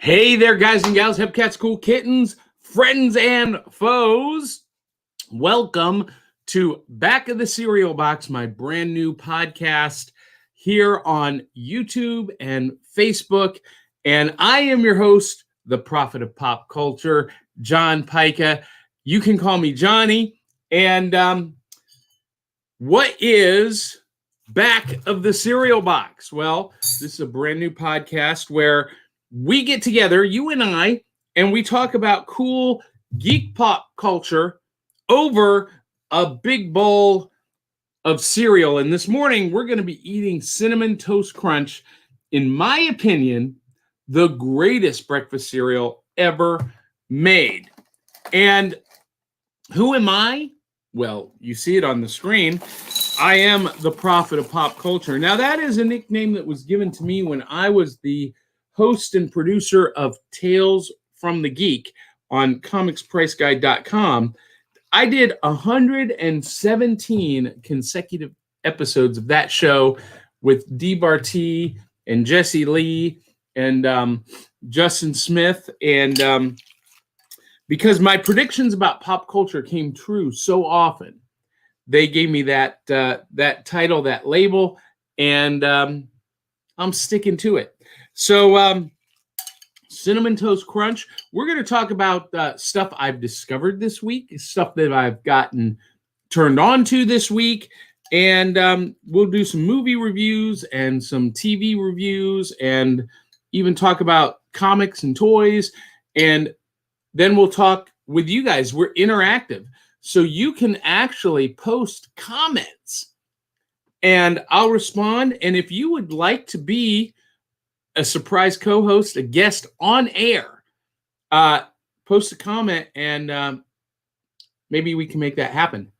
Hey there, guys and gals, hepcats, cool kittens, friends and foes. Welcome to Back of the Cereal Box, my brand new podcast here on YouTube and Facebook. And I am your host, the prophet of pop culture, John B.Pyka. You can call me Johnny. And what is Back of the Cereal Box? Well, this is a brand new podcast where we get together, you and I, and we talk about cool geek pop culture over a big bowl of cereal. And this morning, we're going to be eating Cinnamon Toast Crunch, in my opinion, the greatest breakfast cereal ever made. And who am I? Well, you see it on the screen. I am the prophet of pop culture. Now, that is a nickname that was given to me when I was the host and producer of Tales from the Geek on comicspriceguide.com. I did 117 consecutive episodes of that show with Dee Barty and Jesse Lee and Justin Smith. And because my predictions about pop culture came true so often, they gave me that title, that label, and I'm sticking to it. So, Cinnamon Toast Crunch, we're going to talk about stuff I've discovered this week, stuff that I've gotten turned on to this week, and we'll do some movie reviews and some TV reviews and even talk about comics and toys, and then we'll talk with you guys. We're interactive, so you can actually post comments, and I'll respond, and if you would like to be a surprise co-host, a guest on air, post a comment, and maybe we can make that happen.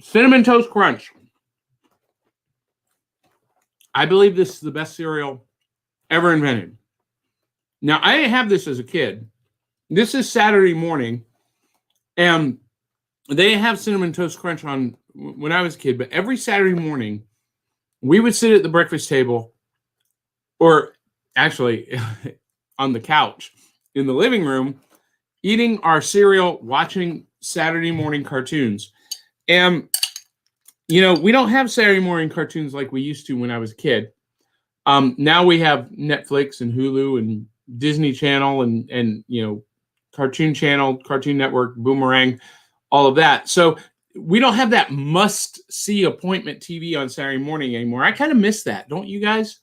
Cinnamon Toast Crunch. I believe this is the best cereal ever invented. Now, I didn't have this as a kid. This is Saturday morning, and they have Cinnamon Toast Crunch on when I was a kid, but every Saturday morning, we would sit at the breakfast table, or actually on the couch in the living room, eating our cereal, watching Saturday morning cartoons. And, you know, we don't have Saturday morning cartoons like we used to when I was a kid. Now we have Netflix and Hulu and Disney Channel and you know, Cartoon Channel, Cartoon Network, Boomerang, all of that. So we don't have that must-see appointment TV on Saturday morning anymore. I kind of miss that. Don't you guys?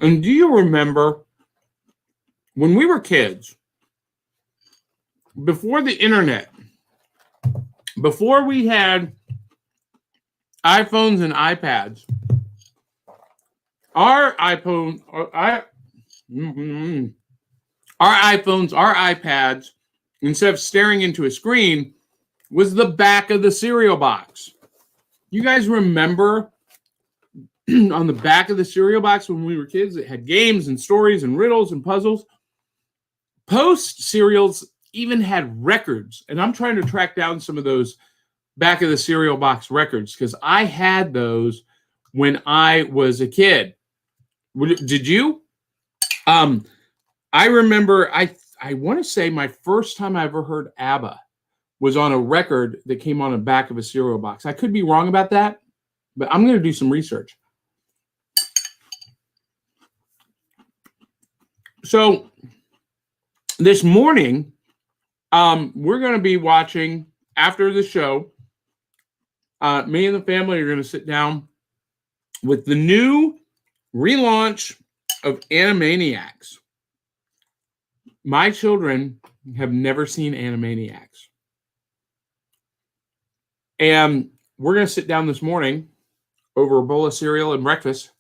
And do you remember when we were kids, before the internet, before we had iPhones and iPads, our iPhones, our iPads, instead of staring into a screen, was the back of the cereal box. You guys remember on the back of the cereal box when we were kids, it had games and stories and riddles and puzzles. Post cereals even had records, and I'm trying to track down some of those back of the cereal box records because I had those when I was a kid. Did you? I remember, I want to say my first time I ever heard ABBA was on a record that came on the back of a cereal box. I could be wrong about that, but I'm going to do some research. So this morning, we're going to be watching, after the show, me and the family are going to sit down with the new relaunch of Animaniacs. My children have never seen Animaniacs. And we're going to sit down this morning over a bowl of cereal and breakfast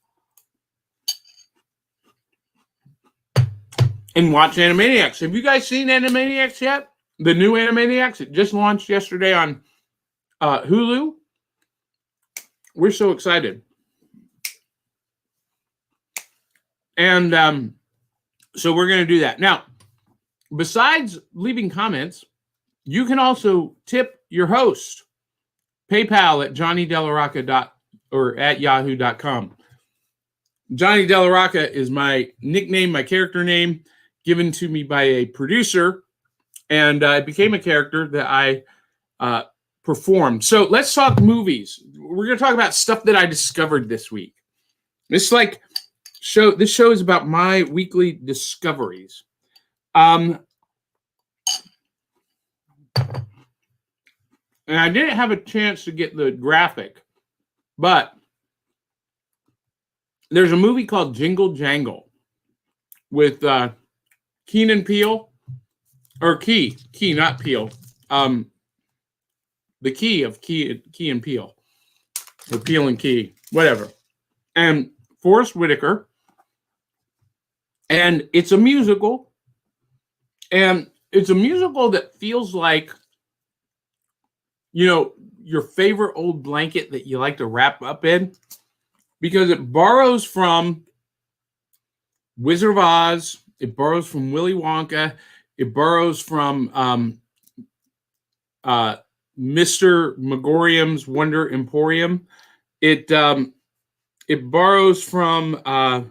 and watch Animaniacs. Have you guys seen Animaniacs yet? The new Animaniacs? It just launched yesterday on Hulu. We're so excited. And so we're going to do that. Now, besides leaving comments, you can also tip your host. PayPal at johnnydelarocca.or@yahoo.com. Johnny Delarocca is my nickname, my character name, given to me by a producer, and it became a character that I performed. So let's talk movies. We're going to talk about stuff that I discovered this week. This show is about my weekly discoveries. And I didn't have a chance to get the graphic, but there's a movie called Jingle Jangle with Keenan Peele, or Key, not Peele. The Key of Key and Peele, or Peele and Key, whatever. And Forrest Whitaker, and it's a musical, and it's a musical that feels like, you know, your favorite old blanket that you like to wrap up in, because it borrows from Wizard of Oz, it borrows from Willy Wonka, it borrows from Mr. Megorium's Wonder Emporium. It borrows from the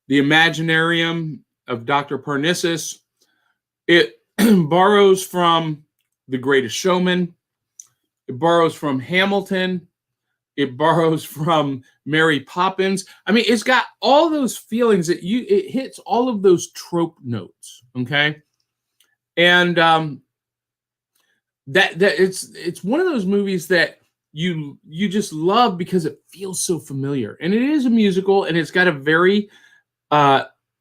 Imaginarium of Dr. Parnassus. It borrows from The Greatest Showman. It borrows from Hamilton. It borrows from Mary Poppins. I mean, it's got all those feelings that it hits all of those trope notes. Okay, and that it's one of those movies that you just love because it feels so familiar. And it is a musical, and it's got a very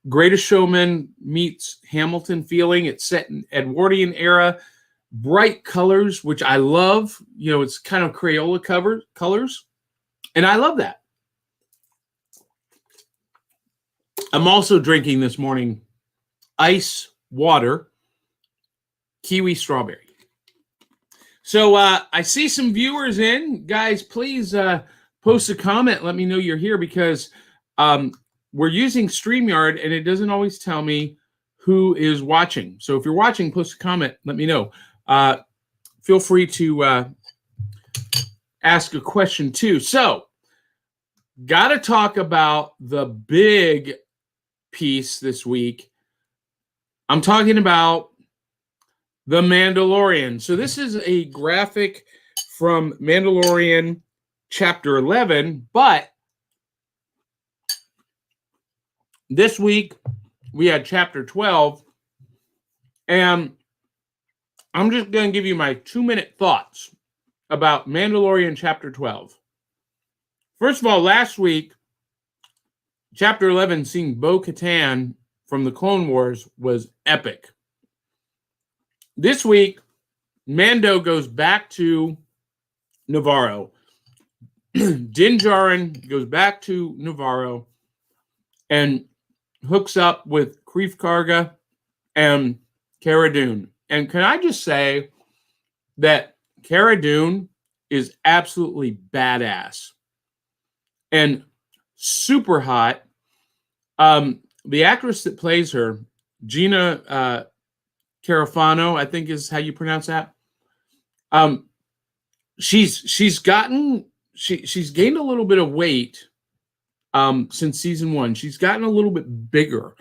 Greatest Showman meets Hamilton feeling. It's set in Edwardian era, bright colors, which I love. You know, it's kind of Crayola colors, and I love that. I'm also drinking this morning ice water, kiwi strawberry. So I see some viewers in. Guys, please post a comment. Let me know you're here, because we're using StreamYard, and it doesn't always tell me who is watching. So if you're watching, post a comment. Let me know. Feel free to ask a question too. So, got to talk about the big piece this week. I'm talking about The Mandalorian. So this is a graphic from Mandalorian Chapter 11, but this week we had Chapter 12, and I'm just going to give you my 2-minute thoughts about Mandalorian Chapter 12. First of all, last week, Chapter 11, seeing Bo-Katan from the Clone Wars, was epic. This week, Mando goes back to Navarro. Din Djarin goes back to Navarro and hooks up with Greef Karga and Cara Dune. And can I just say that Cara Dune is absolutely badass and super hot. The actress that plays her, Gina Carafano, I think is how you pronounce that. She's gained a little bit of weight since season 1. She's gotten a little bit bigger.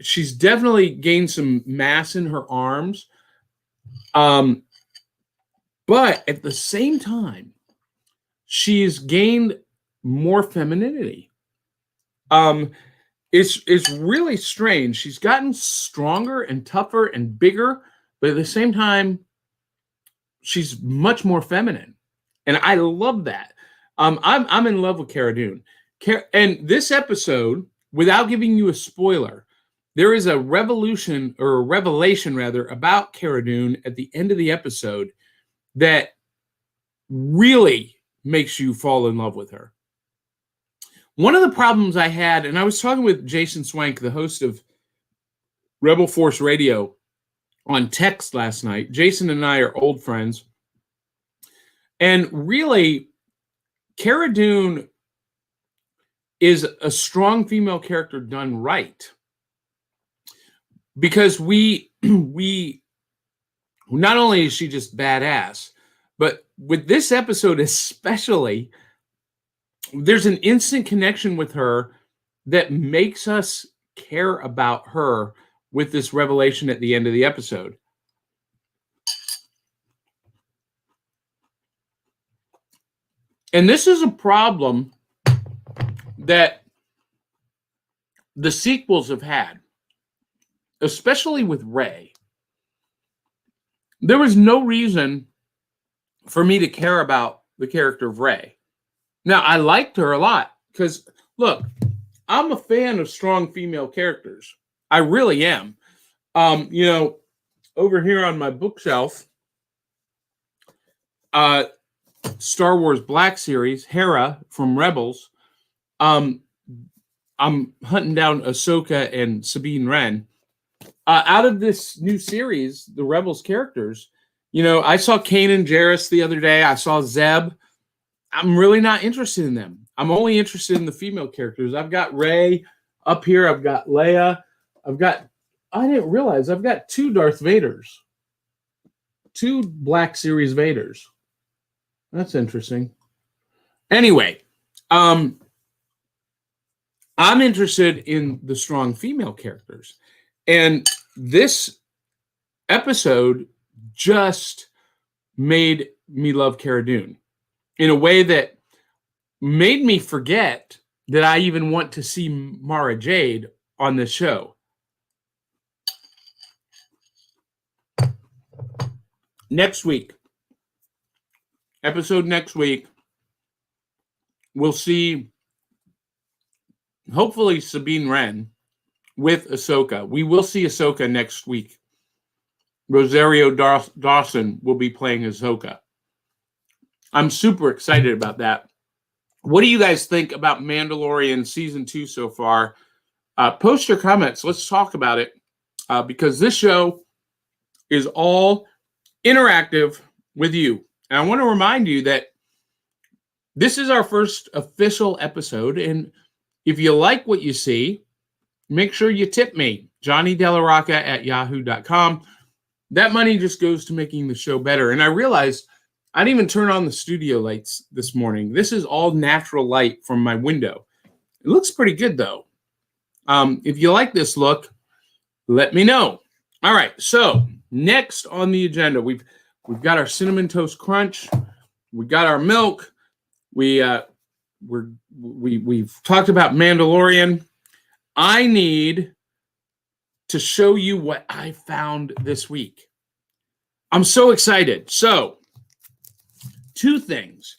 She's definitely gained some mass in her arms. But at the same time, she's gained more femininity. It's really strange. She's gotten stronger and tougher and bigger, but at the same time, she's much more feminine, and I love that. I'm in love with Cara Dune. And this episode, without giving you a spoiler, there is a revelation rather about Cara Dune at the end of the episode that really makes you fall in love with her. One of the problems I had, and I was talking with Jason Swank, the host of Rebel Force Radio, on text last night. Jason and I are old friends. And really, Cara Dune is a strong female character done right. because we not only is she just badass, but with this episode especially, there's an instant connection with her that makes us care about her with this revelation at the end of the episode. And this is a problem that the sequels have had, especially with Rey. There was no reason for me to care about the character of Rey. Now, I liked her a lot because, look, I'm a fan of strong female characters. I really am. Over here on my bookshelf, Star Wars Black Series, Hera from Rebels. I'm hunting down Ahsoka and Sabine Wren. Out of this new series, the Rebels characters, I saw Kanan Jarrus the other day. I saw Zeb. I'm really not interested in them. I'm only interested in the female characters. I've got Rey up here. I've got Leia. I didn't realize I've got 2 Darth Vaders. 2 Black Series Vaders. That's interesting. Anyway, I'm interested in the strong female characters. And this episode just made me love Cara Dune in a way that made me forget that I even want to see Mara Jade on this show. Next week, we'll see, hopefully, Sabine Wren with Ahsoka. We will see Ahsoka next week. Rosario Dawson will be playing Ahsoka. I'm super excited about that. What do you guys think about Mandalorian Season 2 so far? Post your comments. Let's talk about it. Because this show is all interactive with you. And I want to remind you that this is our first official episode. And if you like what you see, make sure you tip me, johnnydelarocca@yahoo.com. That money just goes to making the show better. And I realized I didn't even turn on the studio lights this morning. This is all natural light from my window. It looks pretty good, though. If you like this look, let me know. All right, so next on the agenda, we've got our Cinnamon Toast Crunch. We got our milk. We've talked about Mandalorian. I need to show you what I found this week. I'm so excited. So, 2 things.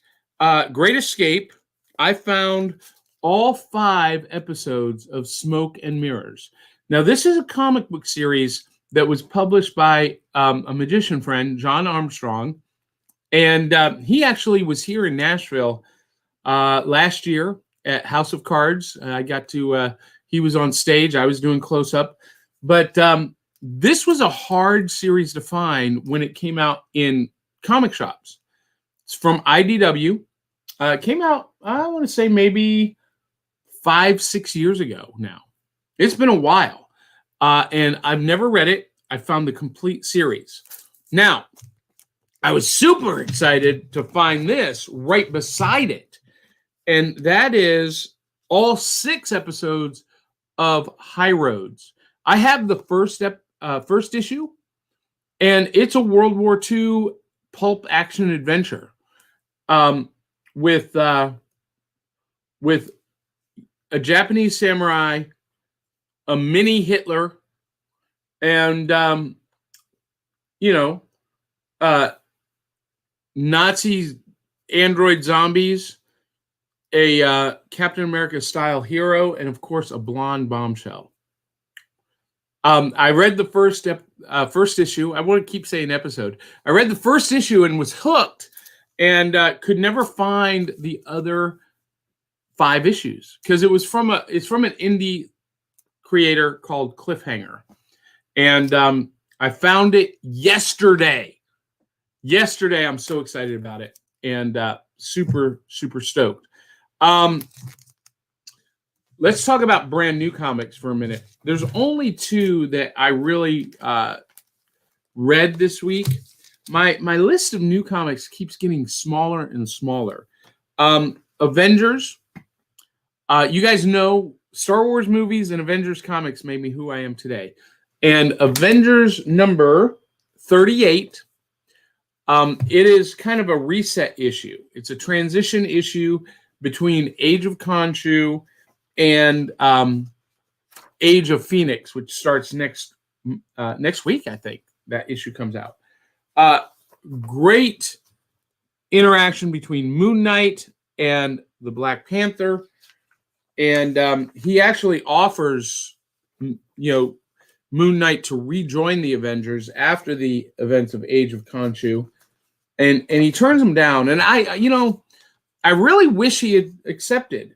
Great Escape. I found all 5 episodes of Smoke and Mirrors. Now, this is a comic book series that was published by a magician friend, John Armstrong. And he actually was here in Nashville last year at House of Cards. I got to, he was on stage. I was doing close-up. But this was a hard series to find when it came out in comic shops. It's from IDW. It came out, I want to say, maybe 5-6 years ago now. It's been a while. And I've never read it. I found the complete series. Now, I was super excited to find this right beside it. And that is all 6 episodes of High Roads. I have the first issue, and it's a World War II pulp action adventure with a Japanese samurai, a mini Hitler, and Nazi android zombies, a Captain America style hero, and of course a blonde bombshell. I read the first issue. I want to keep saying episode. I read the first issue and was hooked, and could never find the other 5 issues because it's from an indie creator called Cliffhanger, and I found it yesterday. I'm so excited about it, and super stoked. let's talk about brand new comics for a minute. There's only two that I really read this week. My list of new comics keeps getting smaller and smaller. Avengers. You guys know Star Wars movies and Avengers comics made me who I am today. And Avengers number 38. It is kind of a reset issue. It's a transition issue between Age of Khonshu and Age of Phoenix, which starts next week, I think. That issue comes out. Great interaction between Moon Knight and the Black Panther. And he actually offers, Moon Knight to rejoin the Avengers after the events of Age of Khonshu. And he turns him down. And I really wish he had accepted.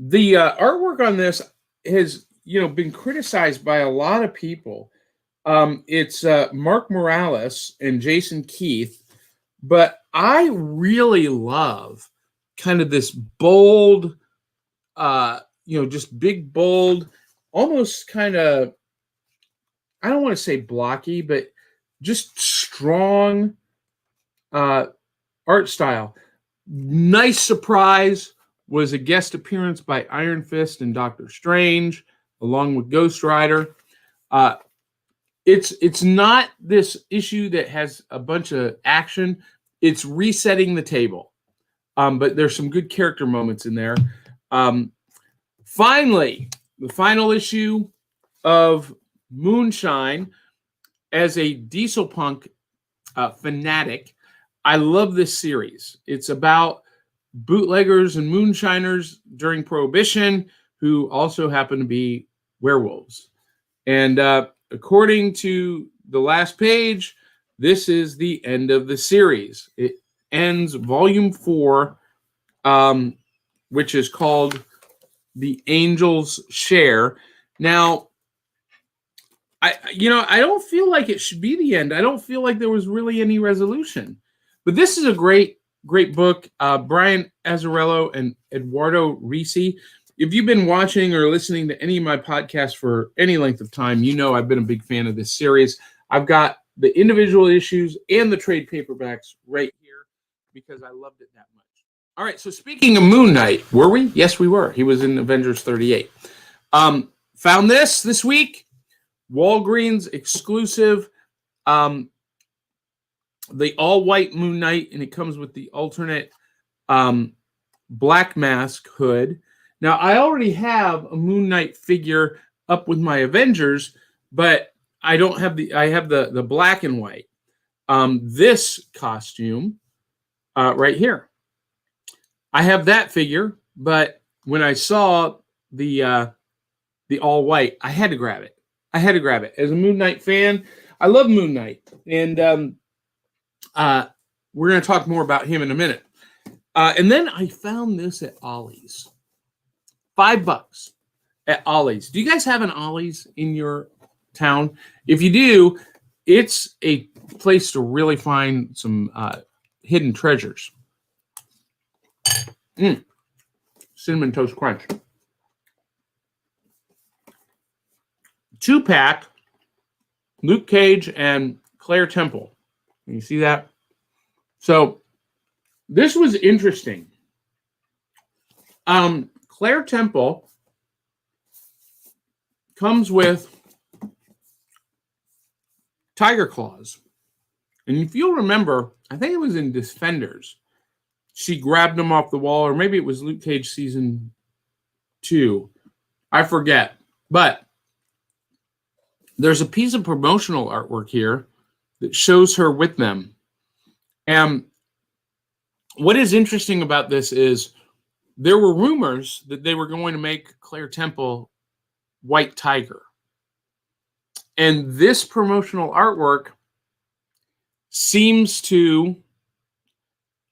The artwork on this has, been criticized by a lot of people. It's Mark Morales and Jason Keith, but I really love kind of this bold, just big, bold, almost kind of, I don't want to say blocky, but just strong art style. Nice surprise was a guest appearance by Iron Fist and Doctor Strange, along with Ghost Rider. It's not this issue that has a bunch of action. It's resetting the table. But there's some good character moments in there. Finally, the final issue of Moonshine. As a diesel punk fanatic, I love this series. It's about bootleggers and moonshiners during Prohibition who also happen to be werewolves. And according to the last page, this is the end of the series. It ends volume 4, which is called The Angel's Share. Now, I don't feel like it should be the end. I don't feel like there was really any resolution. But this is a great book. Brian Azzarello and Eduardo Risi. If you've been watching or listening to any of my podcasts for any length of time, I've been a big fan of this series. I've got the individual issues and the trade paperbacks right here because I loved it that much. All right, so speaking of Moon Knight, were we? Yes, we were. He was in Avengers 38. Found this week. Walgreens exclusive, the all-white Moon Knight, and it comes with the alternate Black Mask hood. Now, I already have a Moon Knight figure up with my Avengers, but I don't have I have the black and white. This costume right here. I have that figure, but when I saw the all-white, I had to grab it. As a Moon Knight fan, I love Moon Knight. And we're going to talk more about him in a minute. And then I found this at Ollie's. $5 at Ollie's. Do you guys have an Ollie's in your town? If you do, it's a place to really find some hidden treasures. Cinnamon Toast Crunch. 2-pack, Luke Cage and Claire Temple. Can you see that? So this was interesting. Claire Temple comes with tiger claws. And if you'll remember, I think it was in Defenders. She grabbed them off the wall, or maybe it was Luke Cage season 2. I forget. But there's a piece of promotional artwork here that shows her with them. And what is interesting about this is there were rumors that they were going to make Claire Temple White Tiger. And this promotional artwork seems to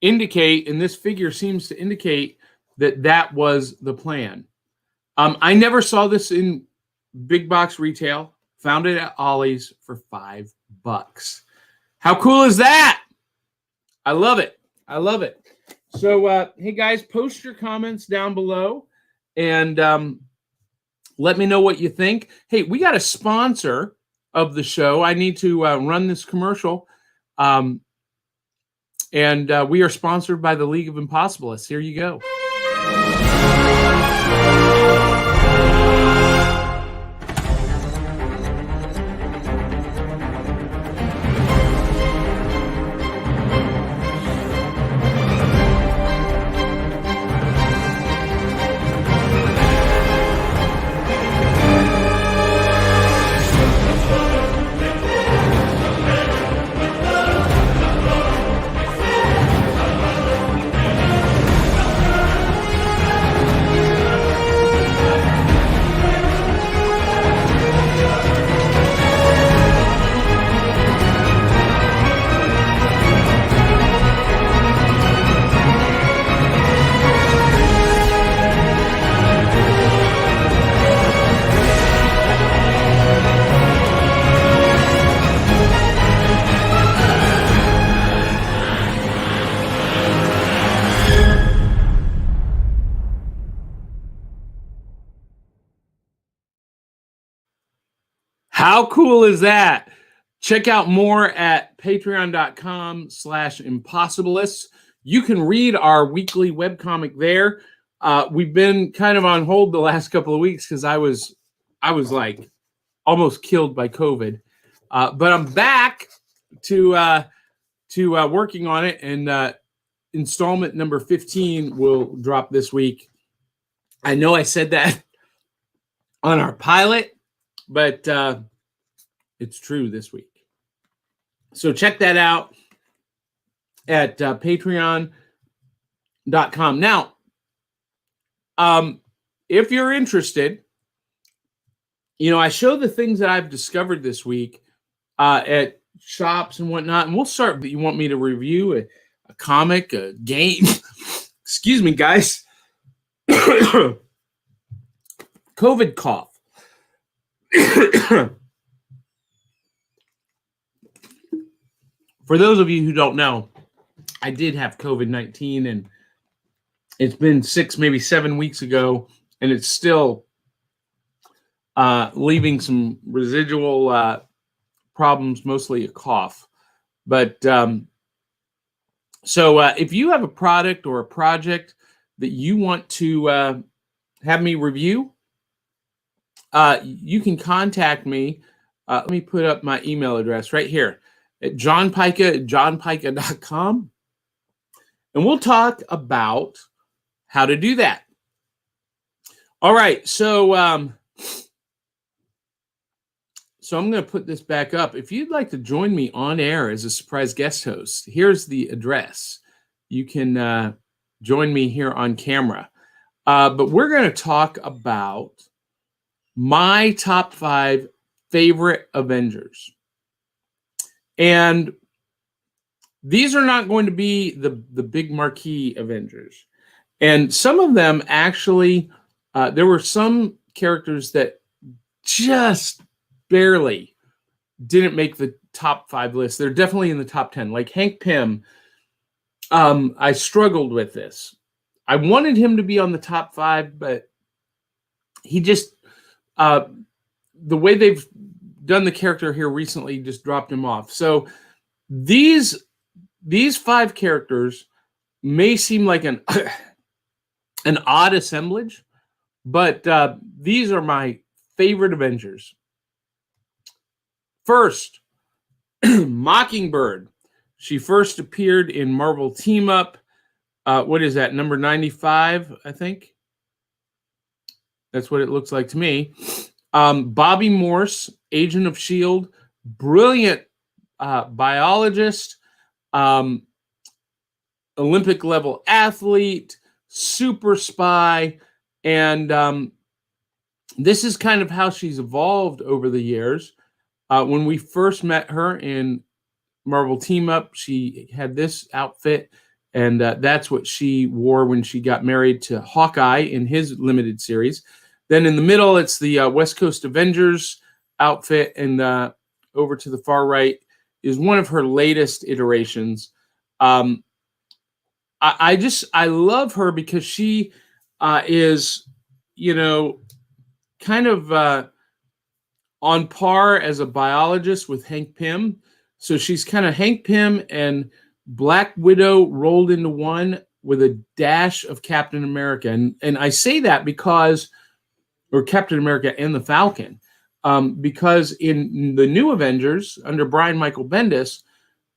indicate, and this figure seems to indicate that was the plan. I never saw this in big box retail. Found it at Ollie's for $5. How cool is that? I love it. So, hey guys, post your comments down below and let me know what you think. Hey, we got a sponsor of the show. I need to run this commercial. And we are sponsored by the League of Impossibilists. Here you go. How cool is that? Check out more at patreon.com/impossibilists. You can read our weekly webcomic there. We've been kind of on hold the last couple of weeks because I was like almost killed by COVID. But I'm back to working on it, and installment number 15 will drop this week. I know I said that on our pilot, but it's true this week. So check that out at patreon.com. Now, if you're interested, I show the things that I've discovered this week at shops and whatnot, and we'll start. You want me to review a comic, a game? Excuse me, guys. COVID cough. For those of you who don't know, I did have COVID-19, and it's been 6, maybe 7 weeks ago, and it's still leaving some residual problems, mostly a cough. But so if you have a product or a project that you want to have me review, you can contact me. Let me put up my email address right here at johnpyka.com, and we'll talk about how to do that. All right, so I'm going to put this back up. If you'd like to join me on air as a surprise guest host, here's the address. You can join me here on camera. But we're going to talk about my top 5 favorite Avengers. And these are not going to be the big marquee Avengers. And some of them actually, there were some characters that just barely didn't make the top 5 list. They're definitely in the top 10. Like Hank Pym, I struggled with this. I wanted him to be on the top 5, but he just, the way they've done the character here recently just dropped him off. So these 5 characters may seem like an odd assemblage, but these are my favorite Avengers. First, Mockingbird. She first appeared in Marvel Team Up. What is that? Number 95, I think. That's what it looks like to me. Bobby Morse, Agent of S.H.I.E.L.D., brilliant biologist, Olympic level athlete, super spy, and this is kind of how she's evolved over the years. When we first met her in Marvel Team Up, she had this outfit, and that's what she wore when she got married to Hawkeye in his limited series. Then in the middle, it's the West Coast Avengers outfit, and over to the far right is one of her latest iterations. I love her because she is, you know, kind of on par as a biologist with Hank Pym. So she's kind of Hank Pym and Black Widow rolled into one with a dash of Captain America. And I say that because, or Captain America and the Falcon, because in the new Avengers under Brian Michael Bendis,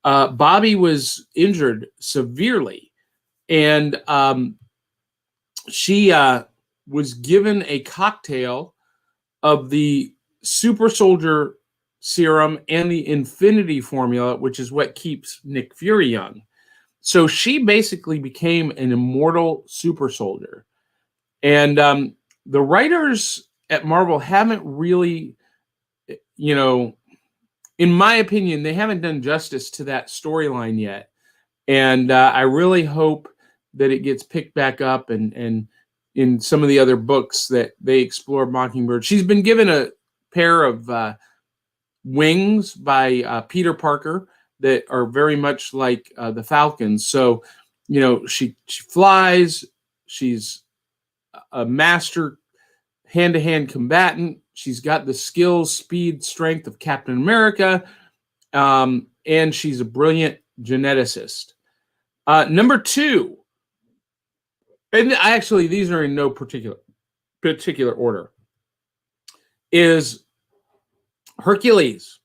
Bobby was injured severely. And she was given a cocktail of the super soldier serum and the infinity formula, which is what keeps Nick Fury young. So she basically became an immortal super soldier. And the writers at Marvel haven't really, you know, in my opinion, they haven't done justice to that storyline yet. And I really hope that it gets picked back up and in some of the other books that they explore Mockingbird. She's been given a pair of wings by Peter Parker that are very much like the Falcons. So, you know, she flies. She's a master hand-to-hand combatant. She's got the skills, speed, strength of Captain America, and she's a brilliant geneticist. Number 2, and actually these are in no particular order, is Hercules.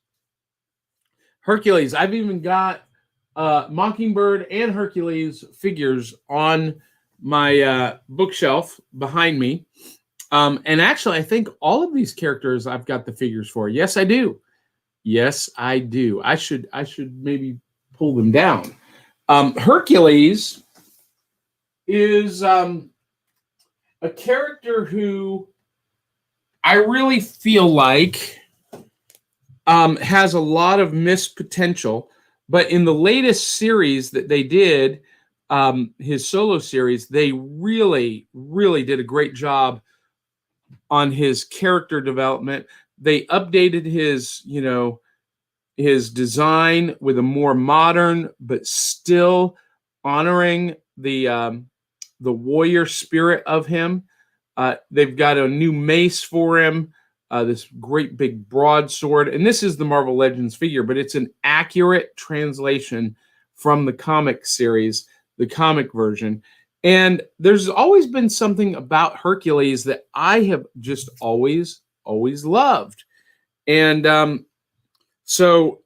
Hercules. I've even got Mockingbird and Hercules figures on my bookshelf behind me. And actually, I think all of these characters I've got the figures for. Yes, I do. Yes, I do. I should maybe pull them down. Hercules is a character who I really feel like has a lot of missed potential, but in the latest series that they did, his solo series, they really, really did a great job on his character development. They updated his, you know, his design with a more modern, but still honoring the warrior spirit of him. They've got a new mace for him, this great big broadsword. And this is the Marvel Legends figure, but it's an accurate translation from the comic series, the comic version. And there's always been something about Hercules that I have just always loved. And so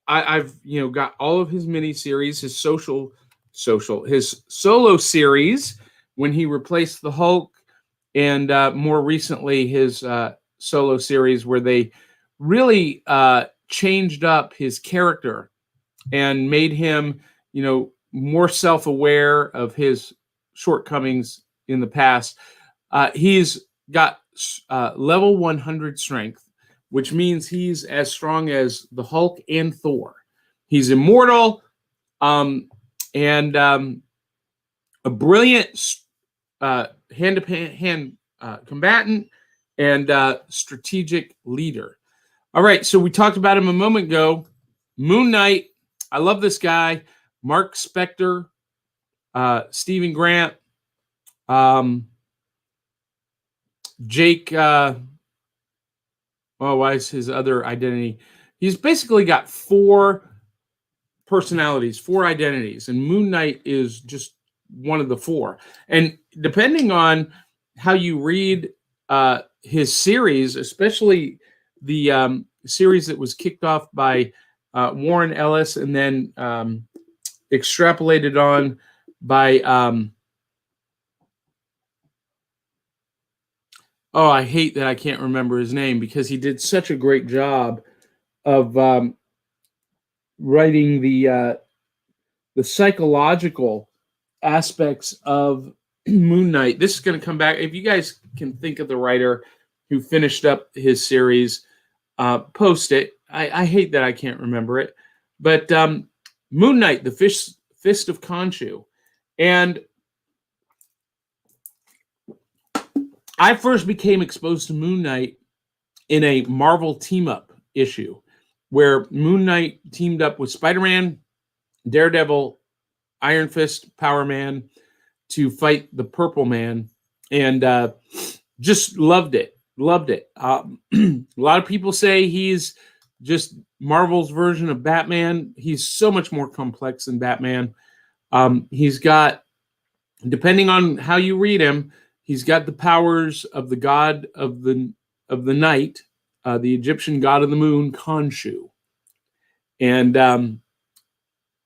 I've, you know, got all of his miniseries, his his solo series when he replaced the Hulk, and more recently his solo series where they really changed up his character and made him, you know, more self-aware of his shortcomings in the past. He's got level 100 strength, which means he's as strong as the Hulk and Thor. He's immortal, and a brilliant hand-to-hand combatant and strategic leader. All right, so we talked about him a moment ago. Moon Knight. I love this guy. Mark Spector, Stephen Grant, Jake. Why is his other identity? He's basically got 4 personalities, 4 identities, and Moon Knight is just one of the 4. And depending on how you read his series, especially the series that was kicked off by Warren Ellis and then extrapolated on by I hate that I can't remember his name because he did such a great job of writing the psychological aspects of Moon Knight. This is going to come back. If you guys can think of the writer who finished up his series, post it. I hate that I can't remember it. But Moon Knight, the Fist of Khonshu. And I first became exposed to Moon Knight in a Marvel team-up issue where Moon Knight teamed up with Spider-Man, Daredevil, Iron Fist, Power Man, to fight the Purple Man, and just loved it. Loved it. A lot of people say he's just Marvel's version of Batman. He's so much more complex than Batman. He's got, depending on how you read him, he's got the powers of the god of the night, the Egyptian god of the moon, Khonshu, and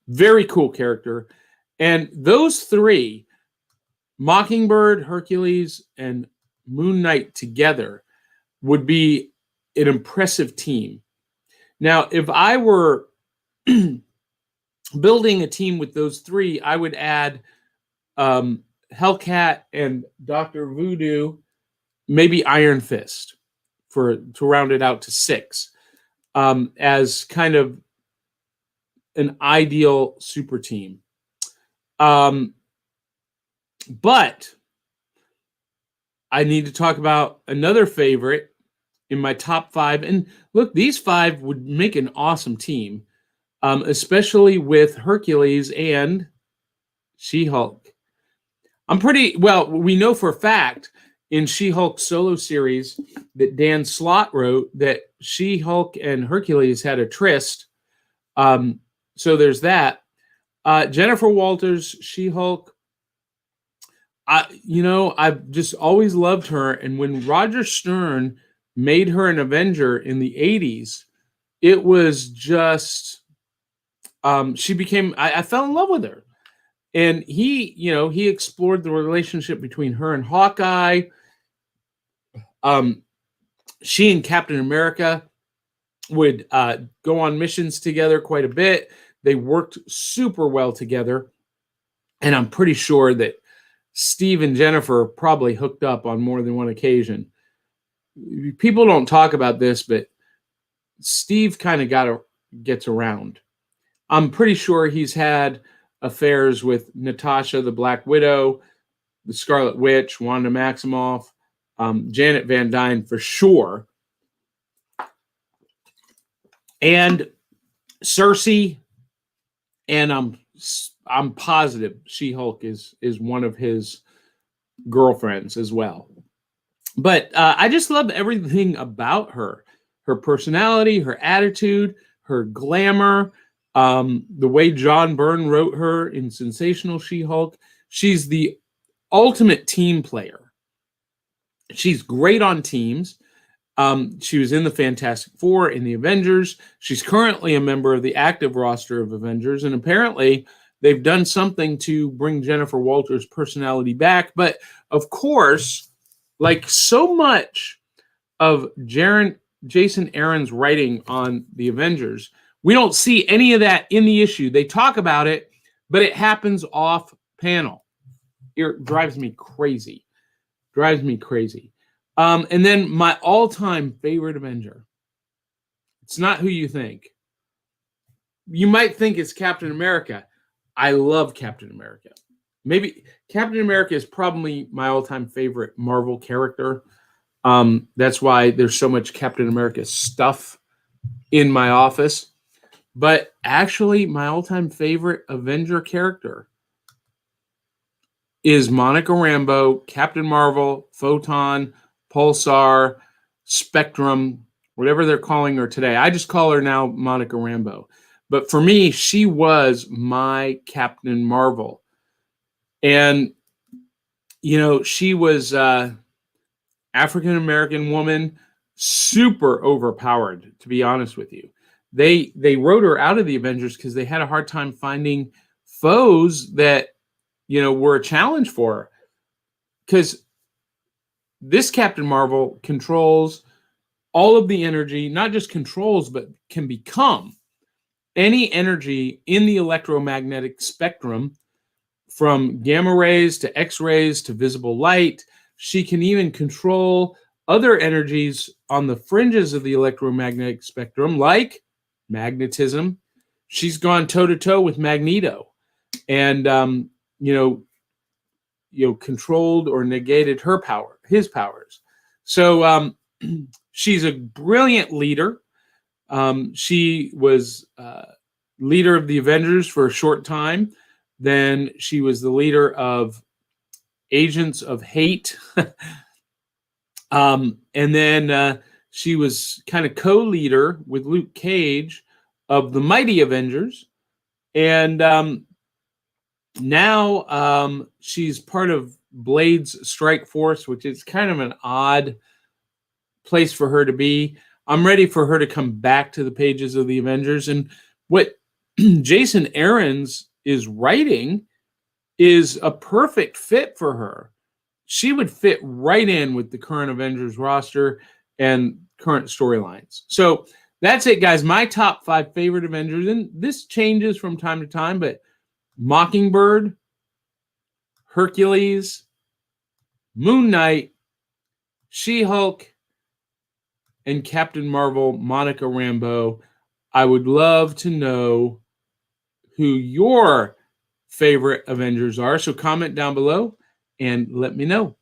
very cool character. And those three, Mockingbird, Hercules, and Moon Knight together, would be an impressive team. Now, if I were building a team with those three, I would add Hellcat and Dr. Voodoo, maybe Iron Fist to round it out to 6, as kind of an ideal super team. But I need to talk about another favorite in my top 5. And look, these 5 would make an awesome team, especially with Hercules and She-Hulk. We know for a fact in She-Hulk solo series that Dan Slott wrote that She-Hulk and Hercules had a tryst. So there's that. Jennifer Walters, She-Hulk. I've just always loved her. And when Roger Stern made her an Avenger in the 80s, it was just, I fell in love with her. And he explored the relationship between her and Hawkeye. She and Captain America would go on missions together quite a bit. They worked super well together. And I'm pretty sure that Steve and Jennifer probably hooked up on more than one occasion. People don't talk about this, but Steve kind of gets around. I'm pretty sure he's had affairs with Natasha, the Black Widow, the Scarlet Witch, Wanda Maximoff, Janet Van Dyne for sure, and Cersei. And I'm positive She-Hulk is one of his girlfriends as well. But I just love everything about her. Her personality, her attitude, her glamour, the way John Byrne wrote her in Sensational She-Hulk. She's the ultimate team player. She's great on teams. She was in the Fantastic Four, in the Avengers. She's currently a member of the active roster of Avengers, and apparently they've done something to bring Jennifer Walters' personality back. But of course, like so much of Jason Aaron's writing on the Avengers, we don't see any of that in the issue. They talk about it, but it happens off panel. It drives me crazy. And then my all-time favorite Avenger. It's not who you think. You might think it's Captain America. I love Captain America. Maybe Captain America is probably my all-time favorite Marvel character. That's why there's so much Captain America stuff in my office. But actually, my all-time favorite Avenger character is Monica Rambeau, Captain Marvel, Photon, Pulsar, Spectrum, whatever they're calling her today. I just call her now Monica Rambeau. But for me, she was my Captain Marvel. And, she was African-American woman, super overpowered, to be honest with you. They wrote her out of the Avengers because they had a hard time finding foes that, were a challenge for her. Because this Captain Marvel controls all of the energy, not just controls, but can become any energy in the electromagnetic spectrum, from gamma rays to X-rays to visible light. She can even control other energies on the fringes of the electromagnetic spectrum, like magnetism. She's gone toe-to-toe with Magneto and, controlled or negated his powers. So she's a brilliant leader. She was leader of the Avengers for a short time. Then she was the leader of Agents of Hate. And then she was kind of co-leader with Luke Cage of the Mighty Avengers. And now she's part of Blade's Strike Force, which is kind of an odd place for her to be. I'm ready for her to come back to the pages of the Avengers. And what Jason Aaron's is writing is a perfect fit for her. She would fit right in with the current Avengers roster and current storylines. So that's it, guys. My top 5 favorite Avengers. And this changes from time to time, but Mockingbird, Hercules, Moon Knight, She-Hulk, and Captain Marvel, Monica Rambeau. I would love to know who your favorite Avengers are. So comment down below and let me know.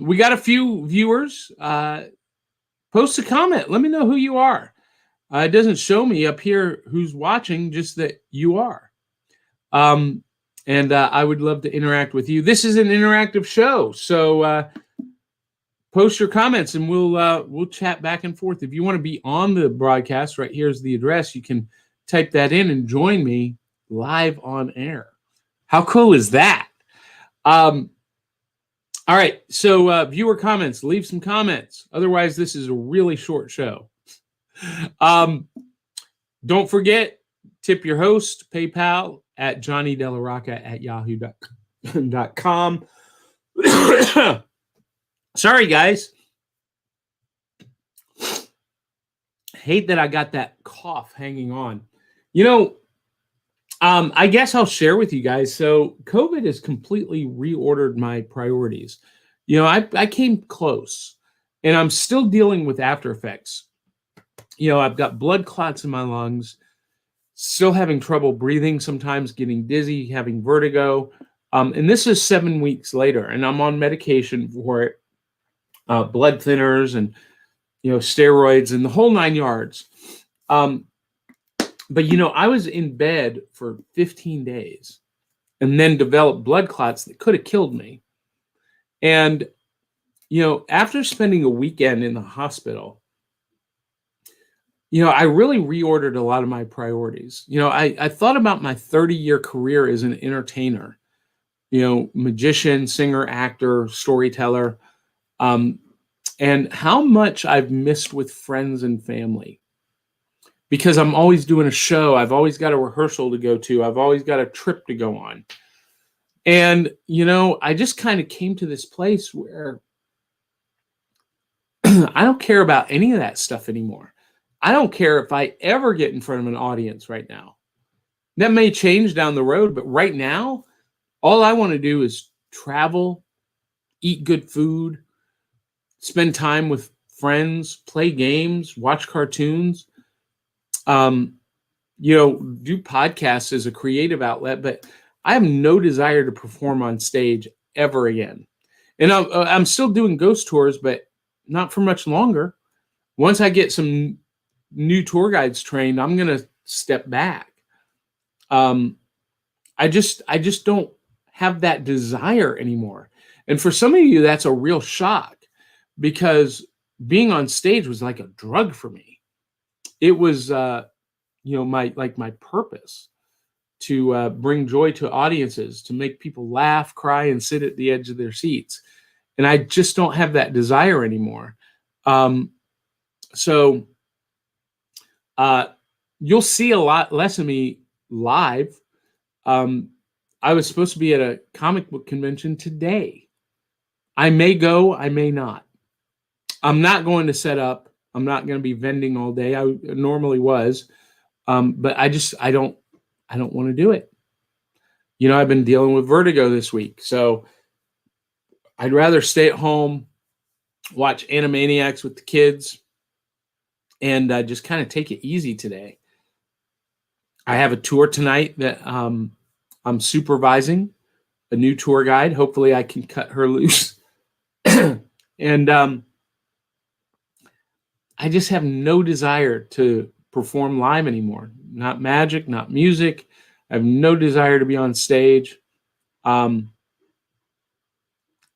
We got a few viewers. Post a comment. Let me know who you are. It doesn't show me up here who's watching, just that you are. And I would love to interact with you. This is an interactive show, so post your comments and we'll chat back and forth. If you want to be on the broadcast, right here's the address. You can type that in and join me live on air. How cool is that? All right, so viewer comments, leave some comments. Otherwise, this is a really short show. Don't forget, tip your host, PayPal at johnnydelarocca@yahoo.com. Sorry, guys. Hate that I got that cough hanging on. You know, I guess I'll share with you guys. So COVID has completely reordered my priorities. You know, I came close, and I'm still dealing with after effects. You know, I've got blood clots in my lungs, still having trouble breathing, sometimes getting dizzy, having vertigo. And this is 7 weeks later, and I'm on medication for it, blood thinners and, you know, steroids and the whole 9 yards. But, you know, I was in bed for 15 days and then developed blood clots that could have killed me. And, you know, after spending a weekend in the hospital, you know, I really reordered a lot of my priorities. You know, I thought about my 30-year career as an entertainer, you know, magician, singer, actor, storyteller, and how much I've missed with friends and family. Because I'm always doing a show. I've always got a rehearsal to go to. I've always got a trip to go on. And, you know, I just kind of came to this place where I don't care about any of that stuff anymore. I don't care if I ever get in front of an audience right now. That may change down the road, but right now, all I want to do is travel, eat good food, spend time with friends, play games, watch cartoons. You know, do podcasts as a creative outlet, but I have no desire to perform on stage ever again. And I'm still doing ghost tours, but not for much longer. Once I get some new tour guides trained, I'm going to step back. I just don't have that desire anymore. And for some of you, that's a real shock, because being on stage was like a drug for me. It was, you know, my purpose to bring joy to audiences, to make people laugh, cry, and sit at the edge of their seats. And I just don't have that desire anymore. So you'll see a lot less of me live. I was supposed to be at a comic book convention today. I may go, I may not. I'm not going to set up. I'm not going to be vending all day. I normally was. But I don't want to do it. You know, I've been dealing with vertigo this week, so I'd rather stay at home, watch Animaniacs with the kids, and just kind of take it easy today. I have a tour tonight that I'm supervising, a new tour guide. Hopefully I can cut her loose. And I just have no desire to perform live anymore. Not magic, not music. I have no desire to be on stage. And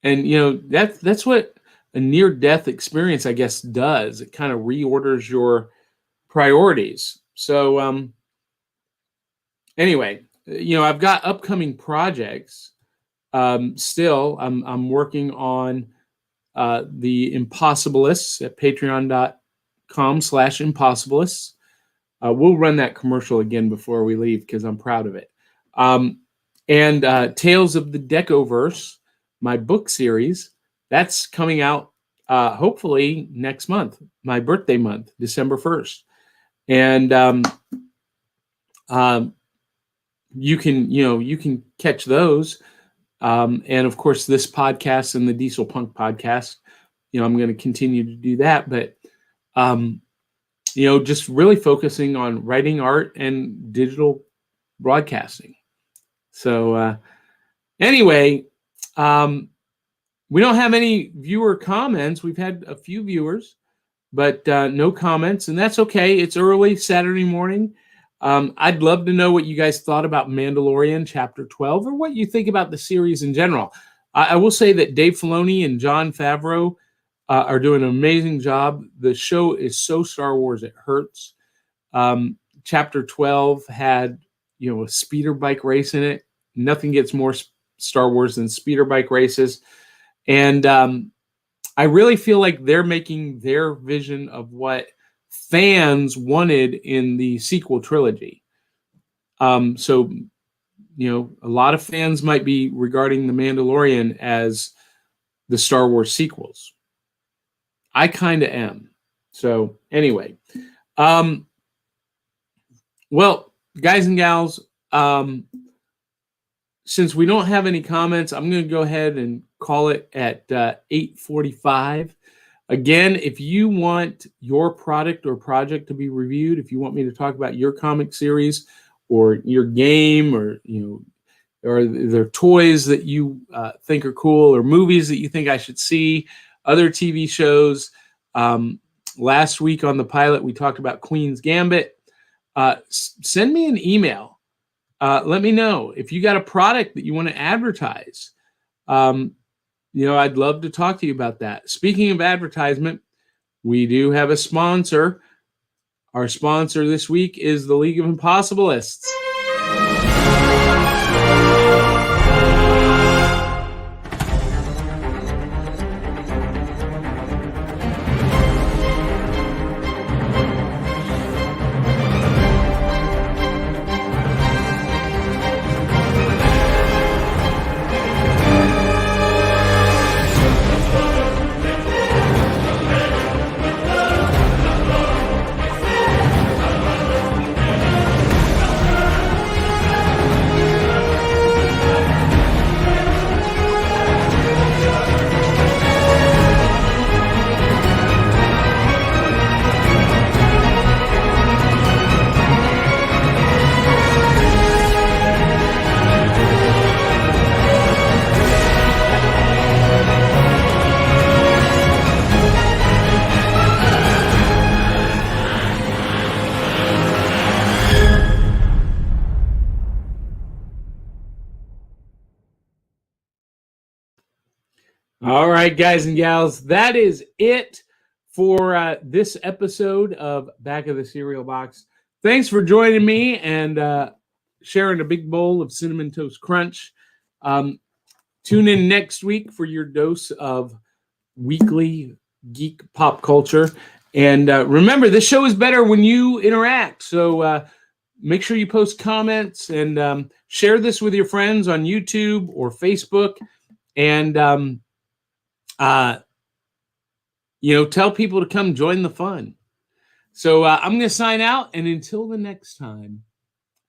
that's what a near-death experience, I guess, does. It kind of reorders your priorities. So anyway, I've got upcoming projects. Still, I'm working on the Impossibilists at patreon.com/impossibilists. We'll run that commercial again before we leave because I'm proud of it. And Tales of the Decoverse, my book series, that's coming out hopefully next month, my birthday month, December 1st. And you can catch those. And of course, this podcast and the Diesel Punk podcast, I'm going to continue to do that. But just really focusing on writing art and digital broadcasting. So anyway, we don't have any viewer comments. We've had a few viewers, but no comments, and that's okay. It's early Saturday morning. I'd love to know what you guys thought about Mandolorian Chapter 12 or what you think about the series in general. I will say that Dave Filoni and Jon Favreau are doing an amazing job. The show is so Star Wars it hurts. Chapter 12 had, a speeder bike race in it. Nothing gets more Star Wars than speeder bike races. And I really feel like they're making their vision of what fans wanted in the sequel trilogy. So, a lot of fans might be regarding The Mandalorian as the Star Wars sequels. I kind of am. So anyway, well, guys and gals, since we don't have any comments, I'm going to go ahead and call it at 8:45. Again, if you want your product or project to be reviewed, if you want me to talk about your comic series or your game or their toys that you think are cool or movies that you think I should see, other TV shows. Last week on the pilot, we talked about Queen's Gambit. Send me an email. Let me know if you got a product that you want to advertise. I'd love to talk to you about that. Speaking of advertisement, we do have a sponsor. Our sponsor this week is the League of Impossibilists. All right, guys and gals, that is it for this episode of Back of the Cereal Box. Thanks for joining me and sharing a big bowl of Cinnamon Toast Crunch. Tune in next week for your dose of weekly geek pop culture. And remember, this show is better when you interact. So make sure you post comments and share this with your friends on YouTube or Facebook. And tell people to come join the fun. So I'm going to sign out, and until the next time,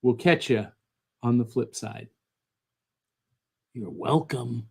we'll catch you on the flip side. You're welcome.